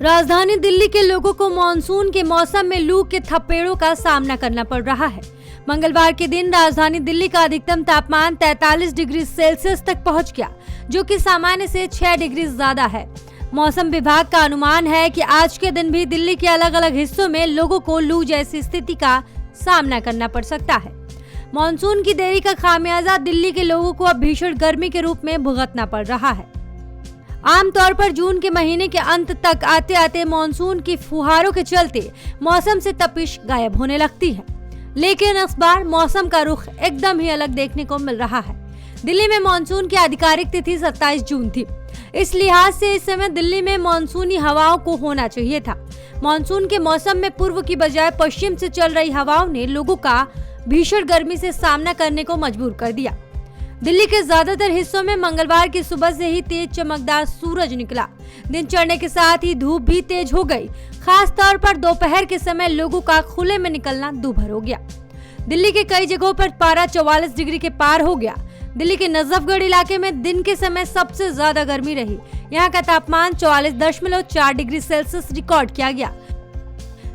राजधानी दिल्ली के लोगों को मानसून के मौसम में लू के थपेड़ों का सामना करना पड़ रहा है। मंगलवार के दिन राजधानी दिल्ली का अधिकतम तापमान 43 डिग्री सेल्सियस तक पहुंच गया, जो कि सामान्य से 6 डिग्री ज्यादा है। मौसम विभाग का अनुमान है कि आज के दिन भी दिल्ली के अलग अलग हिस्सों में लोगों को लू जैसी स्थिति का सामना करना पड़ सकता है। मानसून की देरी का खामियाजा दिल्ली के लोगों को अब भीषण गर्मी के रूप में भुगतना पड़ रहा है। आमतौर पर जून के महीने के अंत तक आते आते मानसून की फुहारों के चलते मौसम से तपिश गायब होने लगती है, लेकिन इस बार मौसम का रुख एकदम ही अलग देखने को मिल रहा है। दिल्ली में मानसून की आधिकारिक तिथि 27 जून थी। इस लिहाज से इस समय दिल्ली में मानसूनी हवाओं को होना चाहिए था। मानसून के मौसम में पूर्व की बजाय पश्चिम से चल रही हवाओं ने लोगों का भीषण गर्मी से सामना करने को मजबूर कर दिया। दिल्ली के ज्यादातर हिस्सों में मंगलवार की सुबह से ही तेज चमकदार सूरज निकला। दिन चढ़ने के साथ ही धूप भी तेज हो गई। खास तौर पर दोपहर के समय लोगों का खुले में निकलना दूभर हो गया। दिल्ली के कई जगहों पर पारा 44 डिग्री के पार हो गया। दिल्ली के नजफगढ़ इलाके में दिन के समय सबसे ज्यादा गर्मी रही। यहाँ का तापमान 44.4 डिग्री सेल्सियस रिकॉर्ड किया गया,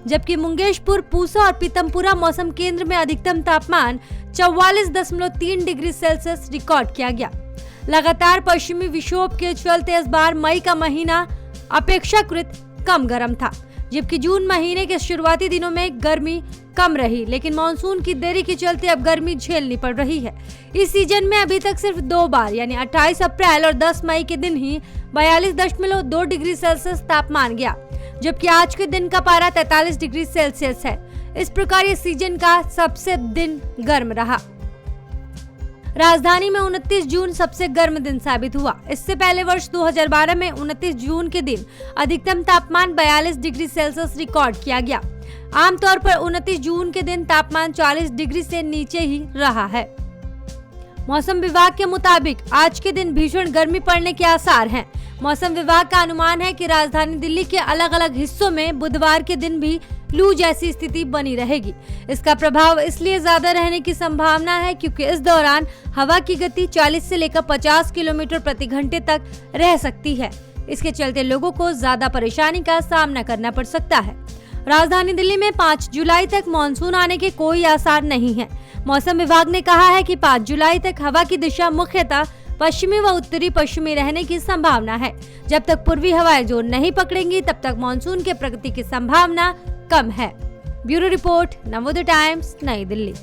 जबकि मुंगेशपुर, पूसा और पीतमपुरा मौसम केंद्र में अधिकतम तापमान 44.3 डिग्री सेल्सियस रिकॉर्ड किया गया। लगातार पश्चिमी विक्षोभ के चलते इस बार मई का महीना अपेक्षाकृत कम गर्म था, जबकि जून महीने के शुरुआती दिनों में गर्मी कम रही, लेकिन मानसून की देरी के चलते अब गर्मी झेलनी पड़ रही है। इस सीजन में अभी तक सिर्फ 2 बार यानी 28 अप्रैल और 10 मई के दिन ही 42.2 डिग्री सेल्सियस तापमान गया, जबकि आज के दिन का पारा 43 डिग्री सेल्सियस है। इस प्रकार ये सीजन का सबसे दिन गर्म रहा। राजधानी में 29 जून सबसे गर्म दिन साबित हुआ। इससे पहले वर्ष 2012 में 29 जून के दिन अधिकतम तापमान 42 डिग्री सेल्सियस रिकॉर्ड किया गया। आमतौर पर 29 जून के दिन तापमान 40 डिग्री से नीचे ही रहा है। मौसम विभाग के मुताबिक आज के दिन भीषण गर्मी पड़ने के आसार हैं। मौसम विभाग का अनुमान है कि राजधानी दिल्ली के अलग अलग हिस्सों में बुधवार के दिन भी लू जैसी स्थिति बनी रहेगी। इसका प्रभाव इसलिए ज्यादा रहने की संभावना है क्योंकि इस दौरान हवा की गति 40 से लेकर 50 किलोमीटर प्रति घंटे तक रह सकती है। इसके चलते लोगों को ज्यादा परेशानी का सामना करना पड़ सकता है। राजधानी दिल्ली में 5 जुलाई तक मानसून आने के कोई आसार नहीं है। मौसम विभाग ने कहा है कि 5 जुलाई तक हवा की दिशा मुख्यतः पश्चिमी व उत्तरी पश्चिमी रहने की संभावना है। जब तक पूर्वी हवाएं जोर नहीं पकड़ेंगी, तब तक मानसून के प्रगति की संभावना कम है। ब्यूरो रिपोर्ट, नवोदय टाइम्स, नई दिल्ली।